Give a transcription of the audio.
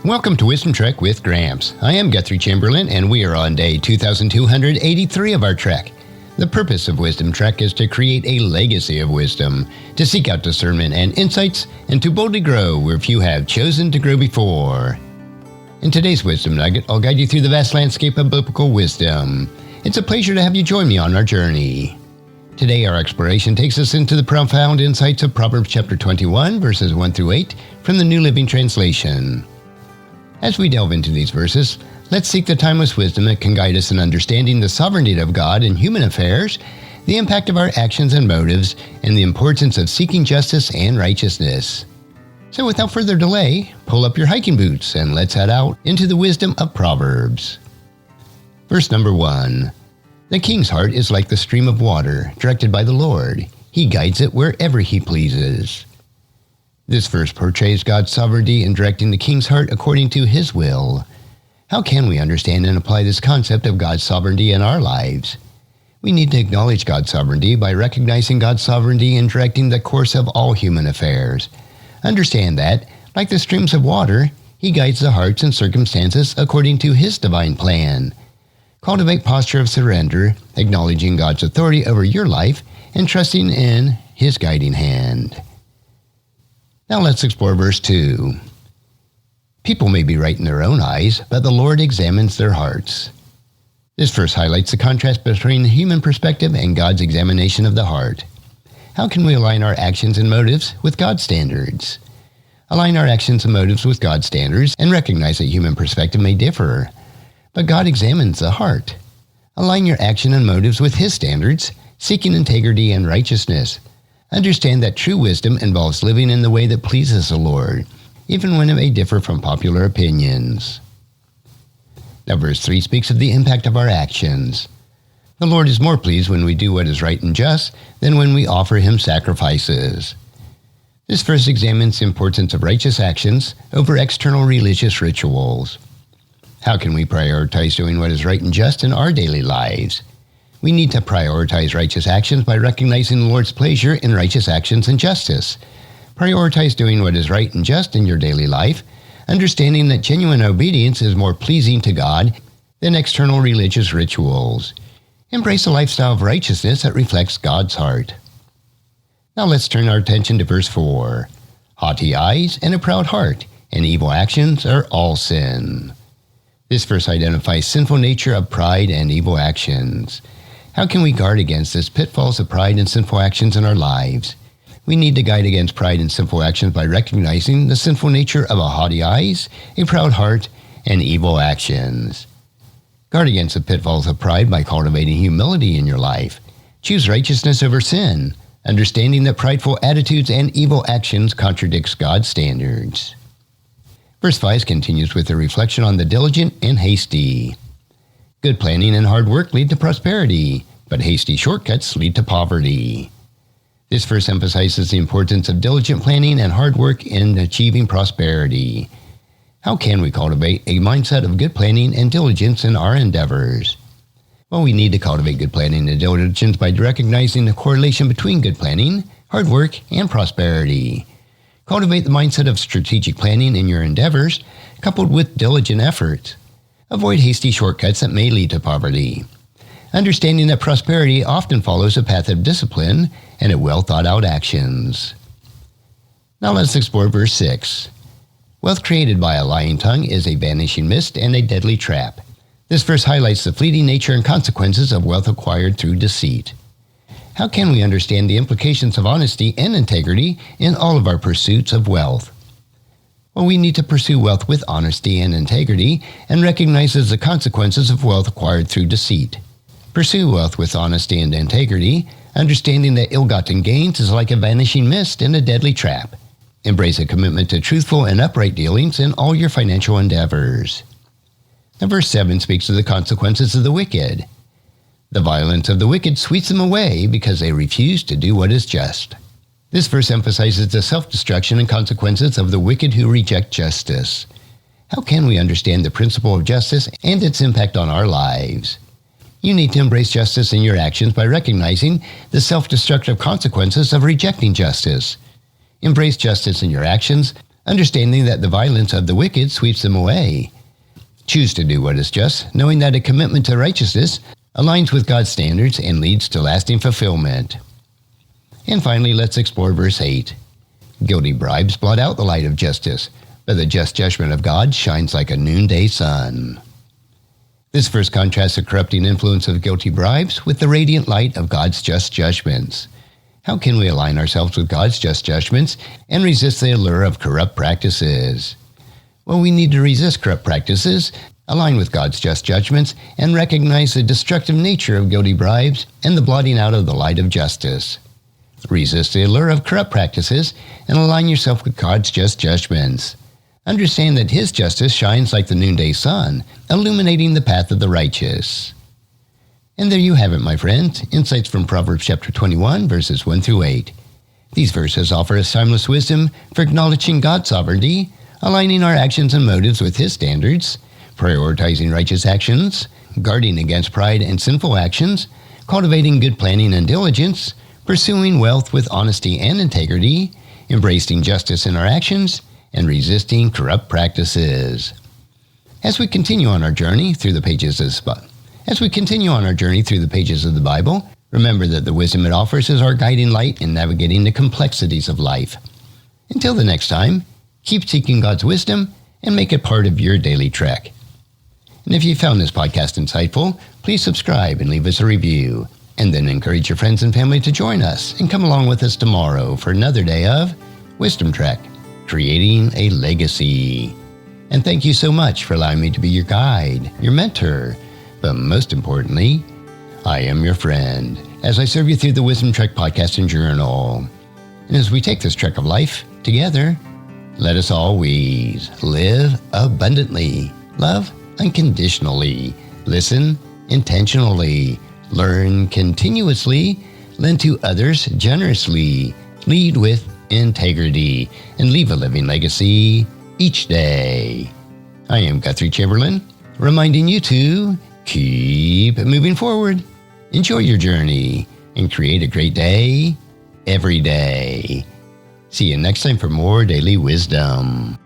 Welcome to Wisdom Trek with Gramps. I am Guthrie Chamberlain, and we are on day 2283 of our trek. The purpose of Wisdom Trek is to create a legacy of wisdom, to seek out discernment and insights, and to boldly grow where few have chosen to grow before. In today's Wisdom Nugget, I'll guide you through the vast landscape of biblical wisdom. It's a pleasure to have you join me on our journey. Today, our exploration takes us into the profound insights of Proverbs chapter 21, verses 1 through 8, from the New Living Translation. As we delve into these verses, let's seek the timeless wisdom that can guide us in understanding the sovereignty of God in human affairs, the impact of our actions and motives, and the importance of seeking justice and righteousness. So without further delay, pull up your hiking boots and let's head out into the wisdom of Proverbs. Verse number 1. The king's heart is like the stream of water, directed by the Lord. He guides it wherever he pleases. This verse portrays God's sovereignty in directing the king's heart according to his will. How can we understand and apply this concept of God's sovereignty in our lives? We need to acknowledge God's sovereignty by recognizing God's sovereignty in directing the course of all human affairs. Understand that, like the streams of water, he guides the hearts and circumstances according to his divine plan. Cultivate posture of surrender, acknowledging God's authority over your life and trusting in his guiding hand. Now let's explore verse 2. People may be right in their own eyes, but the Lord examines their hearts. This verse highlights the contrast between the human perspective and God's examination of the heart. How can we align our actions and motives with God's standards? Align our actions and motives with God's standards and recognize that human perspective may differ, but God examines the heart. Align your action and motives with his standards, seeking integrity and righteousness. Understand that true wisdom involves living in the way that pleases the Lord, even when it may differ from popular opinions. Now verse 3 speaks of the impact of our actions. The Lord is more pleased when we do what is right and just than when we offer him sacrifices. This verse examines the importance of righteous actions over external religious rituals. How can we prioritize doing what is right and just in our daily lives? We need to prioritize righteous actions by recognizing the Lord's pleasure in righteous actions and justice. Prioritize doing what is right and just in your daily life, understanding that genuine obedience is more pleasing to God than external religious rituals. Embrace a lifestyle of righteousness that reflects God's heart. Now let's turn our attention to verse 4. Haughty eyes and a proud heart, and evil actions are all sin. This verse identifies sinful nature of pride and evil actions. How can we guard against this pitfalls of pride and sinful actions in our lives? We need to guard against pride and sinful actions by recognizing the sinful nature of a haughty eyes, a proud heart, and evil actions. Guard against the pitfalls of pride by cultivating humility in your life. Choose righteousness over sin, understanding that prideful attitudes and evil actions contradicts God's standards. Verse 5 continues with a reflection on the diligent and hasty. Good planning and hard work lead to prosperity, but hasty shortcuts lead to poverty. This verse emphasizes the importance of diligent planning and hard work in achieving prosperity. How can we cultivate a mindset of good planning and diligence in our endeavors? Well, we need to cultivate good planning and diligence by recognizing the correlation between good planning, hard work, and prosperity. Cultivate the mindset of strategic planning in your endeavors, coupled with diligent effort. Avoid hasty shortcuts that may lead to poverty. Understanding that prosperity often follows a path of discipline and a well-thought-out actions. Now let's explore verse 6. Wealth created by a lying tongue is a vanishing mist and a deadly trap. This verse highlights the fleeting nature and consequences of wealth acquired through deceit. How can we understand the implications of honesty and integrity in all of our pursuits of wealth? Well, we need to pursue wealth with honesty and integrity and recognize the consequences of wealth acquired through deceit. Pursue wealth with honesty and integrity, understanding that ill-gotten gains is like a vanishing mist and a deadly trap. Embrace a commitment to truthful and upright dealings in all your financial endeavors. Now, verse 7 speaks of the consequences of the wicked. The violence of the wicked sweeps them away because they refuse to do what is just. This verse emphasizes the self-destruction and consequences of the wicked who reject justice. How can we understand the principle of justice and its impact on our lives? You need to embrace justice in your actions by recognizing the self-destructive consequences of rejecting justice. Embrace justice in your actions, understanding that the violence of the wicked sweeps them away. Choose to do what is just, knowing that a commitment to righteousness aligns with God's standards and leads to lasting fulfillment. And finally, let's explore verse 8. Guilty bribes blot out the light of justice, but the just judgment of God shines like a noonday sun. This verse contrasts the corrupting influence of guilty bribes with the radiant light of God's just judgments. How can we align ourselves with God's just judgments and resist the allure of corrupt practices? Well, we need to resist corrupt practices, align with God's just judgments, and recognize the destructive nature of guilty bribes and the blotting out of the light of justice. Resist the allure of corrupt practices and align yourself with God's just judgments. Understand that His justice shines like the noonday sun, illuminating the path of the righteous. And there you have it, my friends, insights from Proverbs chapter 21, verses 1 through 8. These verses offer us timeless wisdom for acknowledging God's sovereignty, aligning our actions and motives with His standards, prioritizing righteous actions, guarding against pride and sinful actions, cultivating good planning and diligence, pursuing wealth with honesty and integrity, embracing justice in our actions, and resisting corrupt practices. As we continue on our journey through the pages of the Bible, remember that the wisdom it offers is our guiding light in navigating the complexities of life. Until the next time, keep seeking God's wisdom and make it part of your daily trek. And if you found this podcast insightful, please subscribe and leave us a review. And then encourage your friends and family to join us and come along with us tomorrow for another day of Wisdom Trek, Creating a Legacy. And thank you so much for allowing me to be your guide, your mentor, but most importantly, I am your friend as I serve you through the Wisdom Trek podcast and journal. And as we take this trek of life together, let us always live abundantly, love unconditionally, listen intentionally, learn continuously, lend to others generously, lead with integrity, and leave a living legacy each day. I am Guthrie Chamberlain, reminding you to keep moving forward, enjoy your journey, and create a great day every day. See you next time for more daily wisdom.